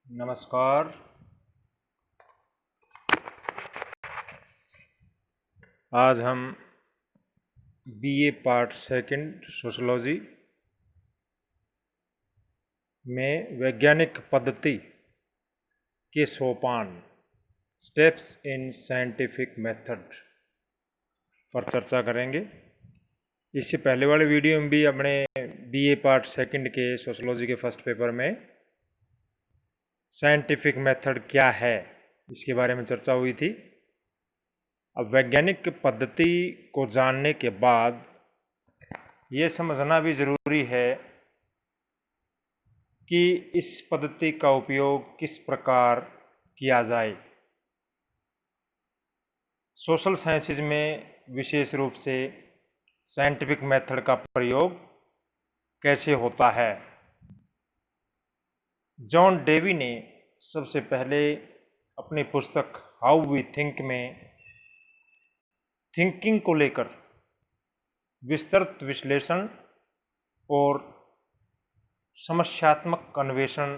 नमस्कार। आज हम बीए पार्ट सेकंड सोशोलॉजी में वैज्ञानिक पद्धति के सोपान स्टेप्स इन साइंटिफिक मेथड पर चर्चा करेंगे। इससे पहले वाले वीडियो में भी अपने बीए पार्ट सेकंड के सोशोलॉजी के फर्स्ट पेपर में साइंटिफिक मेथड क्या है इसके बारे में चर्चा हुई थी। अब वैज्ञानिक पद्धति को जानने के बाद ये समझना भी ज़रूरी है कि इस पद्धति का उपयोग किस प्रकार किया जाए। सोशल साइंसेज में विशेष रूप से साइंटिफिक मेथड का प्रयोग कैसे होता है। जॉन डेवी ने सबसे पहले अपनी पुस्तक हाउ वी थिंक में थिंकिंग को लेकर विस्तृत विश्लेषण और समस्यात्मक अन्वेषण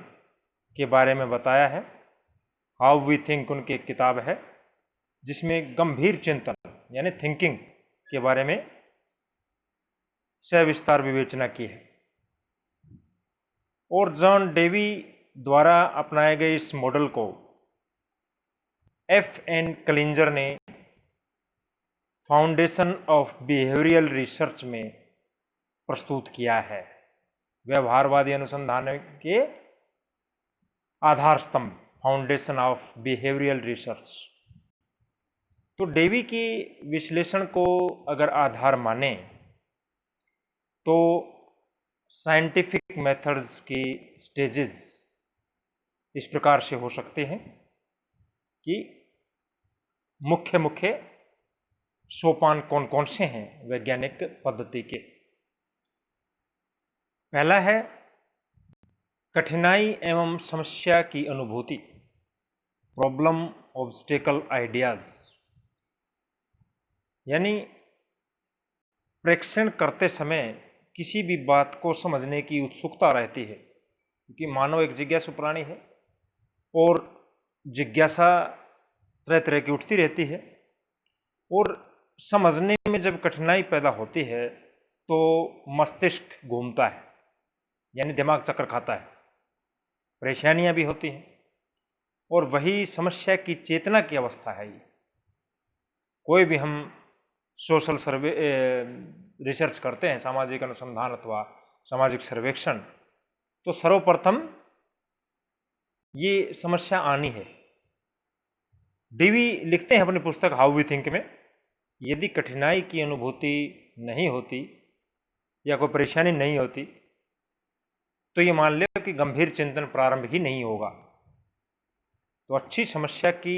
के बारे में बताया है। हाउ वी थिंक उनकी एक किताब है जिसमें गंभीर चिंतन यानी थिंकिंग के बारे में सविस्तार विवेचना की है। और जॉन डेवी द्वारा अपनाए गए इस मॉडल को F.N. कलिंजर ने फाउंडेशन ऑफ बिहेवियरल रिसर्च में प्रस्तुत किया है। व्यवहारवादी अनुसंधान के आधार स्तंभ फाउंडेशन ऑफ बिहेवियरल रिसर्च। तो डेवी की विश्लेषण को अगर आधार माने तो साइंटिफिक मेथड्स की स्टेजेस इस प्रकार से हो सकते हैं कि मुख्य सोपान कौन कौन से हैं वैज्ञानिक पद्धति के। पहला है कठिनाई एवं समस्या की अनुभूति, प्रॉब्लम ऑब्स्टेकल आइडियाज, यानी प्रेक्षण करते समय किसी भी बात को समझने की उत्सुकता रहती है क्योंकि मानव एक जिज्ञासु प्राणी है और जिज्ञासा तरह तरह की उठती रहती है। और समझने में जब कठिनाई पैदा होती है तो मस्तिष्क घूमता है यानी दिमाग चक्कर खाता है, परेशानियां भी होती हैं और वही समस्या की चेतना की अवस्था है। ये कोई भी हम सोशल सर्वे रिसर्च करते हैं, सामाजिक अनुसंधान अथवा सामाजिक सर्वेक्षण, तो सर्वप्रथम ये समस्या आनी है। डेवी लिखते हैं अपनी पुस्तक हाउ वी थिंक में, यदि कठिनाई की अनुभूति नहीं होती या कोई परेशानी नहीं होती तो ये मान ले कि गंभीर चिंतन प्रारंभ ही नहीं होगा। तो अच्छी समस्या की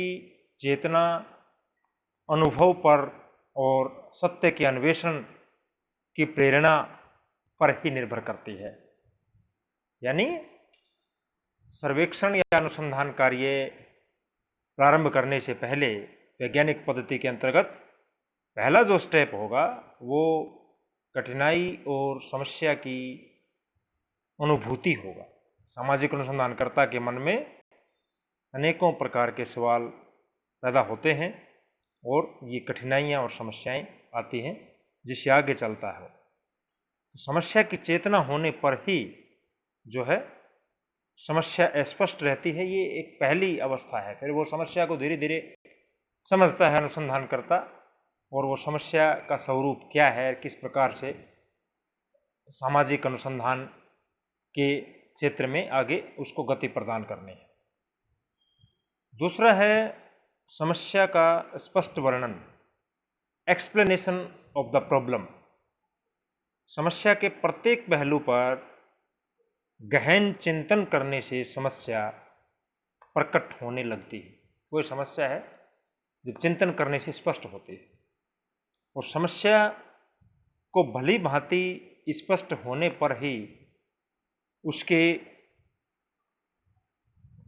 चेतना अनुभव पर और सत्य के अन्वेषण की प्रेरणा पर ही निर्भर करती है। यानी सर्वेक्षण या अनुसंधान कार्य प्रारंभ करने से पहले वैज्ञानिक पद्धति के अंतर्गत पहला जो स्टेप होगा वो कठिनाई और समस्या की अनुभूति होगा। सामाजिक अनुसंधानकर्ता के मन में अनेकों प्रकार के सवाल पैदा होते हैं और ये कठिनाइयाँ और समस्याएं आती हैं जिससे आगे चलता है। तो समस्या की चेतना होने पर ही जो है समस्या स्पष्ट रहती है। ये एक पहली अवस्था है। फिर वो समस्या को धीरे धीरे समझता है अनुसंधानकर्ता और वो समस्या का स्वरूप क्या है, किस प्रकार से सामाजिक अनुसंधान के क्षेत्र में आगे उसको गति प्रदान करनी है। दूसरा है समस्या का स्पष्ट वर्णन, एक्सप्लेनेशन ऑफ द प्रॉब्लम। समस्या के प्रत्येक पहलू पर गहन चिंतन करने से समस्या प्रकट होने लगती है। कोई समस्या है जब चिंतन करने से स्पष्ट होती है और समस्या को भली भांति स्पष्ट होने पर ही उसके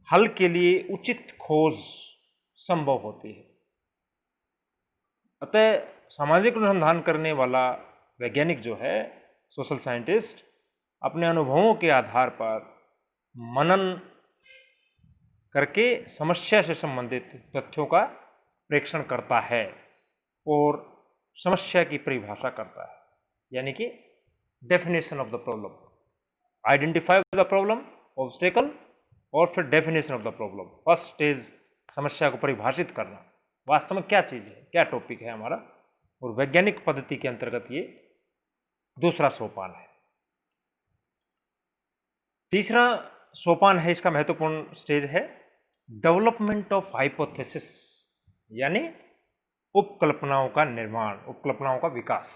हल के लिए उचित खोज संभव होती है। अतः सामाजिक अनुसंधान करने वाला वैज्ञानिक जो है, सोशल साइंटिस्ट, अपने अनुभवों के आधार पर मनन करके समस्या से संबंधित तथ्यों का प्रेक्षण करता है और समस्या की परिभाषा करता है, यानी कि definition of the problem, identify the problem, obstacle, और फिर definition of the problem. First stage समस्या को परिभाषित करना, वास्तव में क्या चीज़ है, क्या टॉपिक है हमारा, और वैज्ञानिक पद्धति के अंतर्गत ये दूसरा सोपान है। तीसरा सोपान है, इसका महत्वपूर्ण स्टेज है डेवलपमेंट ऑफ हाइपोथेसिस, यानी उपकल्पनाओं का निर्माण, उपकल्पनाओं का विकास।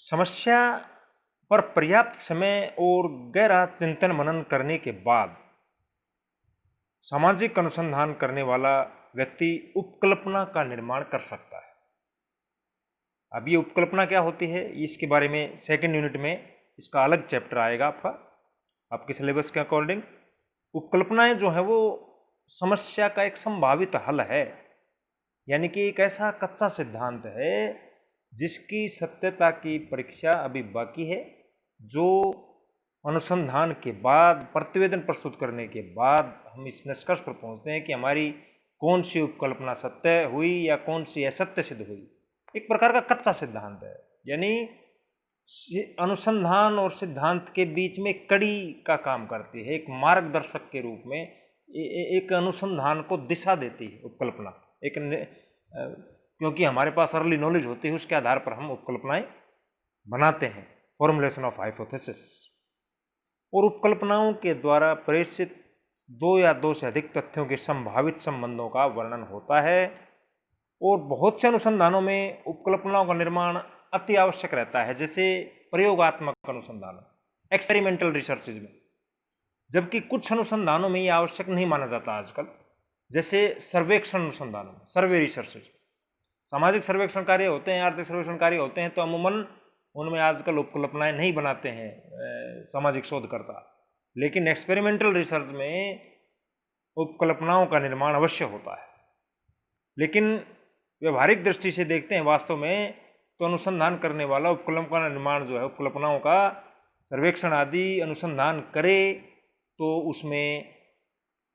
समस्या पर पर्याप्त समय और गहरा चिंतन मनन करने के बाद सामाजिक अनुसंधान करने वाला व्यक्ति उपकल्पना का निर्माण कर सकता है। अब ये उपकल्पना क्या होती है, इसके बारे में सेकंड यूनिट में इसका अलग चैप्टर आएगा आपके सिलेबस के अकॉर्डिंग। उपकल्पनाएं जो है वो समस्या का एक संभावित हल है, यानी कि एक ऐसा कच्चा सिद्धांत है जिसकी सत्यता की परीक्षा अभी बाकी है, जो अनुसंधान के बाद, प्रतिवेदन प्रस्तुत करने के बाद हम इस निष्कर्ष पर पहुंचते हैं कि हमारी कौन सी उपकल्पना सत्य हुई या कौन सी असत्य सिद्ध हुई। एक प्रकार का कच्चा सिद्धांत है, यानी अनुसंधान और सिद्धांत के बीच में कड़ी का काम करती है, एक मार्गदर्शक के रूप में एक अनुसंधान को दिशा देती है उपकल्पना। क्योंकि हमारे पास अर्ली नॉलेज होती है, उसके आधार पर हम उपकल्पनाएं बनाते हैं, फॉर्मुलेशन ऑफ हाइपोथेसिस। और उपकल्पनाओं के द्वारा प्रेषित दो या दो से अधिक तथ्यों के संभावित संबंधों का वर्णन होता है। और बहुत से अनुसंधानों में उपकल्पनाओं का निर्माण अति आवश्यक रहता है, जैसे प्रयोगात्मक अनुसंधान, एक्सपेरिमेंटल रिसर्चेज में, जबकि कुछ अनुसंधानों में यह आवश्यक नहीं माना जाता आजकल, जैसे सर्वेक्षण अनुसंधान, सर्वे रिसर्चेज। सामाजिक सर्वेक्षण कार्य होते हैं, आर्थिक सर्वेक्षण कार्य होते हैं, तो अमूमन उनमें आजकल उपकल्पनाएं नहीं बनाते हैं सामाजिक शोधकर्ता, लेकिन एक्सपेरिमेंटल रिसर्च में उपकल्पनाओं का निर्माण अवश्य होता है। लेकिन व्यवहारिक दृष्टि से देखते हैं वास्तव में तो अनुसंधान करने वाला उपकल्पना का निर्माण जो है, उपकल्पनाओं का सर्वेक्षण आदि अनुसंधान करे तो उसमें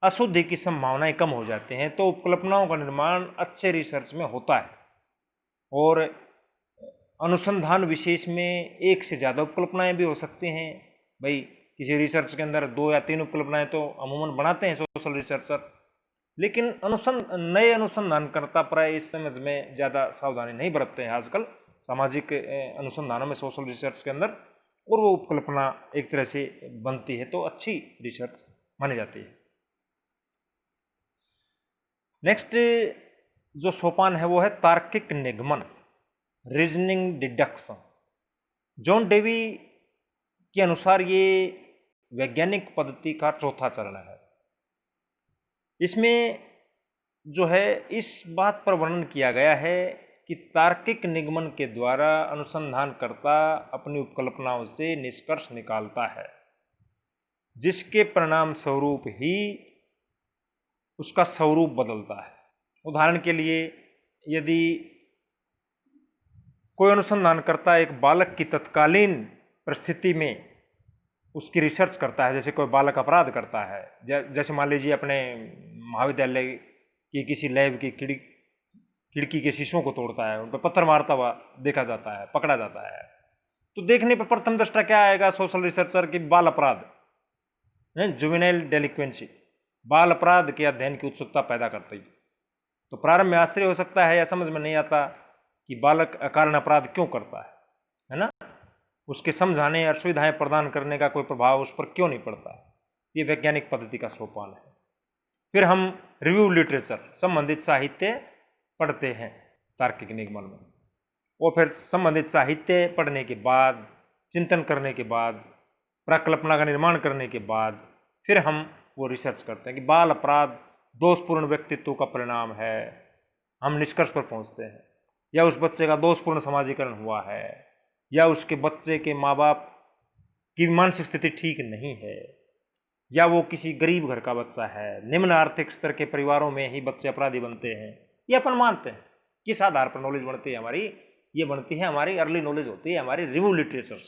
अशुद्धि की संभावनाएं कम हो जाती हैं, तो उपकल्पनाओं का निर्माण अच्छे रिसर्च में होता है। और अनुसंधान विशेष में एक से ज़्यादा उपकल्पनाएं भी हो सकती हैं। भाई किसी रिसर्च के अंदर 2 या 3 उपकल्पनाएं तो अमूमन बनाते हैं सोशल रिसर्चर, लेकिन नए अनुसंधानकर्ता प्राय इस समझ में ज़्यादा सावधानी नहीं बरतते हैं आजकल सामाजिक अनुसंधानों में, सोशल रिसर्च के अंदर, और वो उपकल्पना एक तरह से बनती है तो अच्छी रिसर्च मानी जाती है। नेक्स्ट जो सोपान है वो है तार्किक निगमन, रीजनिंग डिडक्शन। जॉन डेवी के अनुसार ये वैज्ञानिक पद्धति का चौथा चरण है। इसमें जो है इस बात पर वर्णन किया गया है कि तार्किक निगमन के द्वारा अनुसंधानकर्ता अपनी उपकल्पनाओं से निष्कर्ष निकालता है, जिसके परिणाम स्वरूप ही उसका स्वरूप बदलता है। उदाहरण के लिए, यदि कोई अनुसंधानकर्ता एक बालक की तत्कालीन परिस्थिति में उसकी रिसर्च करता है, जैसे कोई बालक अपराध करता है, जैसे मान लीजिए अपने महाविद्यालय की किसी लैब की खिड़की के शीशों को तोड़ता है, उन पर पत्थर मारता हुआ देखा जाता है, पकड़ा जाता है, तो देखने पर प्रथम दृष्टया क्या आएगा सोशल रिसर्चर की बाल अपराध, जुवेनाइल डेलिक्वेंसी, बाल अपराध के अध्ययन की उत्सुकता पैदा करती है। तो प्रारंभ में आश्चर्य हो सकता है या समझ में नहीं आता कि बालक अकारण अपराध क्यों करता है ना, उसके समझाने और सुविधाएं प्रदान करने का कोई प्रभाव उस पर क्यों नहीं पड़ता है। ये वैज्ञानिक पद्धति का सोपान है। फिर हम रिव्यू लिटरेचर, संबंधित साहित्य पढ़ते हैं तार्किक निगमन में, और फिर संबंधित साहित्य पढ़ने के बाद, चिंतन करने के बाद, प्रकल्पना का निर्माण करने के बाद फिर हम वो रिसर्च करते हैं कि बाल अपराध दोषपूर्ण व्यक्तित्व का परिणाम है, हम निष्कर्ष पर पहुंचते हैं, या उस बच्चे का दोषपूर्ण समाजीकरण हुआ है, या उसके बच्चे के माँ बाप की मानसिक स्थिति ठीक नहीं है, या वो किसी गरीब घर का बच्चा है, निम्न आर्थिक स्तर के परिवारों में ही बच्चे अपराधी बनते हैं, ये अपन मानते हैं। किस आधार पर नॉलेज बढ़ती है हमारी? ये बनती है हमारी अर्ली नॉलेज होती है हमारी रिव्यू लिटरेचर,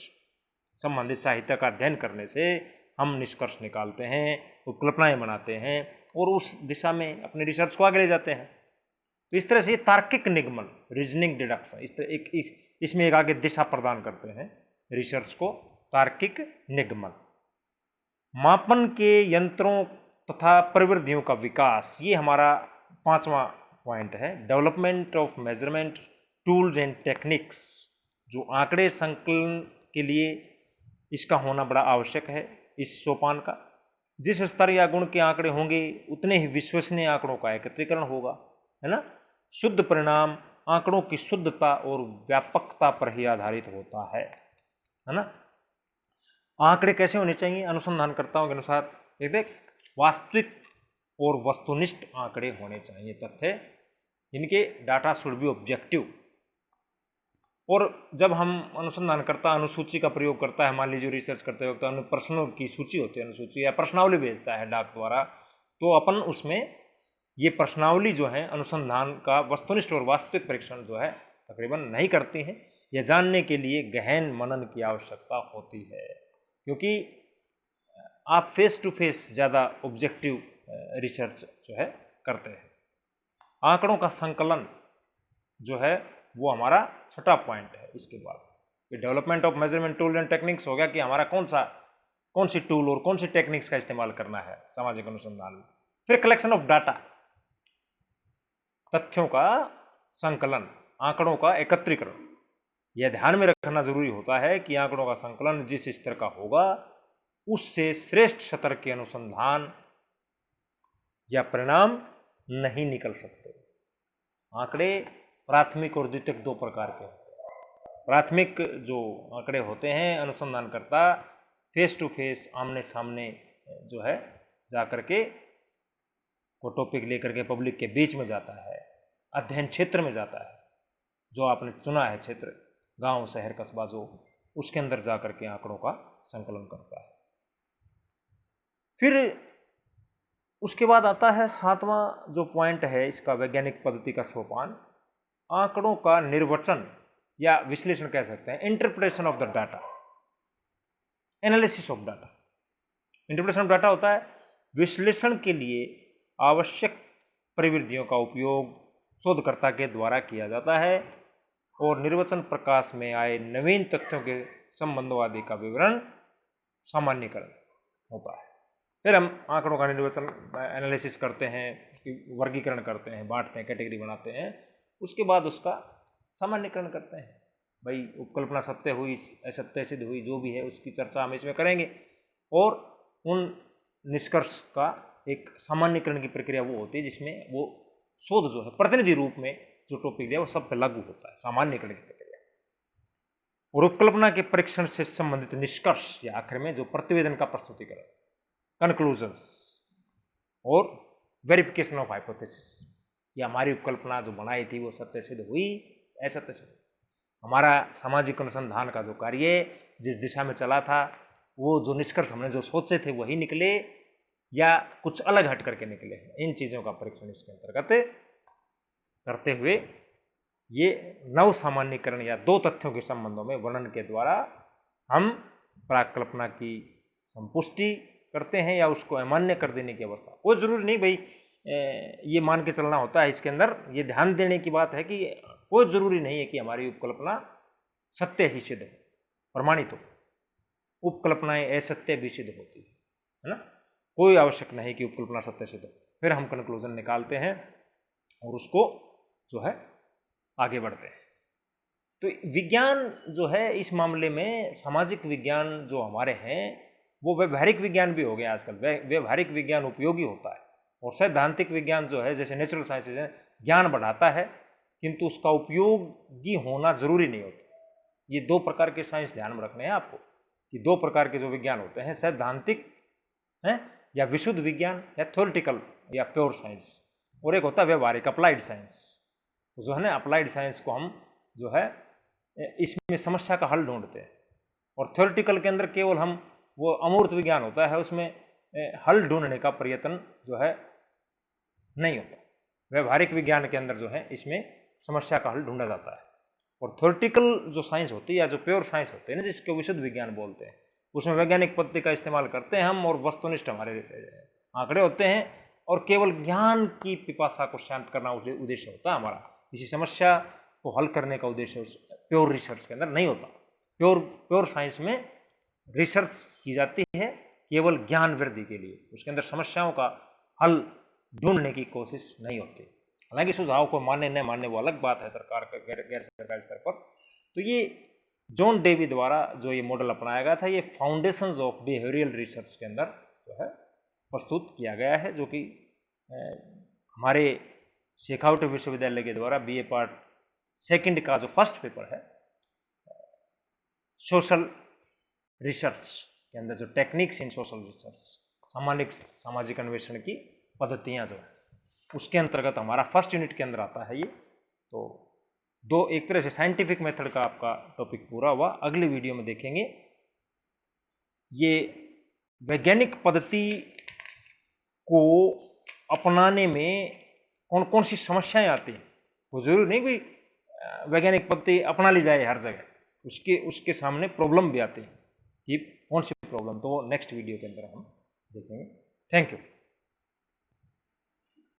संबंधित साहित्य का अध्ययन करने से हम निष्कर्ष निकालते हैं, उपकल्पनाएं बनाते हैं और उस दिशा में अपने रिसर्च को आगे ले जाते हैं। तो इस तरह से ये तार्किक निगमन, रीजनिंग डिडक्शन, इस तरह इसमें एक आगे दिशा प्रदान करते हैं रिसर्च को, तार्किक निगमन। मापन के यंत्रों तथा प्रविधियों का विकास, ये हमारा 5वां पॉइंट है। Development of measurement tools and techniques, जो आंकड़े संकलन के लिए इसका होना बड़ा आवश्यक है इस सोपान का। जिस स्तर या गुण के आंकड़े होंगे उतने ही विश्वसनीय आंकड़ों का एकत्रीकरण होगा, है ना। शुद्ध परिणाम आंकड़ों की शुद्धता और व्यापकता पर ही आधारित होता है ना। आंकड़े कैसे होने चाहिए अनुसंधानकर्ताओं के अनुसार? देख, वास्तविक और वस्तुनिष्ठ आंकड़े होने चाहिए, तथ्य इनके डाटा शुड बी ऑब्जेक्टिव। और जब हम अनुसंधानकर्ता अनुसूची का प्रयोग करता है, मान लीजिए रिसर्च करते वक्त प्रश्नों की सूची होती है, अनुसूची या प्रश्नावली भेजता है डाक द्वारा, तो अपन उसमें ये प्रश्नावली जो है अनुसंधान का वस्तुनिष्ठ और वास्तविक परीक्षण जो है तकरीबन नहीं करती है। यह जानने के लिए गहन मनन की आवश्यकता होती है, क्योंकि आप फेस टू फेस ज़्यादा ऑब्जेक्टिव रिसर्च जो है करते हैं। आंकड़ों का संकलन जो है वो हमारा 6वां पॉइंट है। इसके बाद ये development of measurement tool and techniques हो गया कि हमारा कौन सी टूल और कौन सी टेक्निक्स का इस्तेमाल करना है सामाजिक अनुसंधान में। फिर कलेक्शन ऑफ डाटा, तथ्यों का संकलन, आंकड़ों का एकत्रीकरण। यह ध्यान में रखना जरूरी होता है कि आंकड़ों का संकलन जिस स्तर का होगा उससे श्रेष्ठ स्तर के अनुसंधान या परिणाम नहीं निकल सकते। आंकड़े प्राथमिक और द्वितीयक दो प्रकार के होते हैं। प्राथमिक जो आंकड़े होते हैं, अनुसंधानकर्ता फेस टू फेस, आमने सामने जो है जाकर के वो टॉपिक लेकर के पब्लिक के बीच में जाता है, अध्ययन क्षेत्र में जाता है, जो आपने चुना है क्षेत्र, गांव शहर कस्बा, जो उसके अंदर जाकर के आंकड़ों का संकलन करता है। फिर उसके बाद आता है 7वां जो पॉइंट है इसका, वैज्ञानिक पद्धति का सोपान, आंकड़ों का निर्वचन या विश्लेषण कह सकते हैं, interpretation of the data, analysis of data. Interpretation of data होता है विश्लेषण के लिए आवश्यक प्रविधियों का उपयोग शोधकर्ता के द्वारा किया जाता है और निर्वचन प्रकाश में आए नवीन तथ्यों के संबंधवादी का विवरण सामान्यीकरण होता है। फिर हम आंकड़ों का निर्वचन एनालिसिस करते हैं, उसकी वर्गीकरण करते हैं, बांटते हैं, कैटेगरी बनाते हैं, उसके बाद उसका सामान्यीकरण करते हैं। भाई उपकल्पना सत्य हुई, असत्य सिद्ध हुई, जो भी है उसकी चर्चा हम इसमें करेंगे और उन निष्कर्ष का एक सामान्यीकरण की प्रक्रिया वो होती है जिसमें वो शोध जो है प्रतिनिधि रूप में जो टॉपिक दिया वो सब पे लागू होता है, सामान्यीकरण की प्रक्रिया। और उपकल्पना के परीक्षण से संबंधित निष्कर्ष या आखिर में जो प्रतिवेदन का प्रस्तुतिकरण, कंक्लूजन्स और वेरिफिकेशन ऑफ हाइपोथेसिस, ये हमारी उपकल्पना जो बनाई थी वो सत्य सिद्ध हुई, असत्य सिद्ध। हमारा सामाजिक अनुसंधान का जो कार्य जिस दिशा में चला था, वो जो निष्कर्ष हमने जो सोचे थे वही निकले या कुछ अलग हट करके निकले हैं, इन चीज़ों का परीक्षण इसके अंतर्गत करते हुए ये नव सामान्यीकरण या दो तथ्यों के संबंधों में वर्णन के द्वारा हम प्राकल्पना की संपुष्टि करते हैं या उसको अमान्य कर देने की अवस्था। वो जरूरी नहीं भाई ये मान के चलना होता है, इसके अंदर ये ध्यान देने की बात है कि कोई जरूरी नहीं है कि हमारी उपकल्पना सत्य ही सिद्ध हो, प्रमाणित हो। उपकल्पनाएं असत्य भी सिद्ध होती है ना, कोई आवश्यक नहीं कि उपकल्पना सत्य सिद्ध हो। फिर हम कंक्लूजन निकालते हैं और उसको जो है आगे बढ़ते हैं। तो विज्ञान जो है इस मामले में, सामाजिक विज्ञान जो हमारे हैं वो व्यवहारिक विज्ञान भी हो गया आजकल। व्यवहारिक विज्ञान उपयोगी होता है और सैद्धांतिक विज्ञान जो है जैसे नेचुरल साइंसेज है, ज्ञान बढ़ाता है किंतु उसका उपयोगी होना जरूरी नहीं होता। ये दो प्रकार के साइंस ध्यान में रखने हैं आपको कि दो प्रकार के जो विज्ञान होते हैं, सैद्धांतिक है या विशुद्ध विज्ञान या थ्योरेटिकल या प्योर साइंस, और एक होता है व्यवहारिक अप्लाइड साइंस। तो जो है ना अप्लाइड साइंस को हम जो है इसमें समस्या का हल ढूंढते हैं और थ्योरेटिकल के अंदर केवल हम वो अमूर्त विज्ञान होता है उसमें हल ढूंढने का प्रयत्न जो है नहीं होता। व्यवहारिक विज्ञान के अंदर जो है इसमें समस्या का हल ढूंढा जाता है। और थ्योरेटिकल जो साइंस होती है या जो प्योर साइंस होते हैं ना, जिसको विशुद्ध विज्ञान बोलते हैं, उसमें वैज्ञानिक पद्धति का इस्तेमाल करते हैं हम, और वस्तुनिष्ठ हमारे आंकड़े होते हैं, और केवल ज्ञान की पिपासा को शांत करना उद्देश्य होता है हमारा। किसी समस्या को हल करने का उद्देश्य प्योर रिसर्च के अंदर नहीं होता। प्योर साइंस में रिसर्च की जाती है केवल ज्ञान वृद्धि के लिए, उसके अंदर समस्याओं का हल ढूंढने की कोशिश नहीं होती। हालांकि सुझाव को मानने न मानने वो अलग बात है सरकार का गैर सरकारी स्तर पर। तो ये जॉन डेवी द्वारा जो ये मॉडल अपनाया गया था, ये फाउंडेशंस ऑफ बिहेवियरल रिसर्च के अंदर जो है प्रस्तुत किया गया है, जो कि हमारे शेखावटी विश्वविद्यालय के द्वारा BA पार्ट सेकंड का जो फर्स्ट पेपर है सोशल रिसर्च के अंदर, जो टेक्निक्स इन सोशल रिसर्च, सामाजिक अन्वेषण की पद्धतियाँ जो है, उसके अंतर्गत हमारा फर्स्ट यूनिट के अंदर आता है ये। तो दो एक तरह से साइंटिफिक मेथड का आपका टॉपिक पूरा हुआ। अगली वीडियो में देखेंगे ये वैज्ञानिक पद्धति को अपनाने में कौन कौन सी समस्याएं आती हैं। वो जरूरी नहीं कोई वैज्ञानिक पद्धति अपना ली जाए हर जगह, उसके सामने प्रॉब्लम भी आती है कि कौन सी प्रॉब्लम, तो वो नेक्स्ट वीडियो के अंदर हम देखेंगे। Thank you.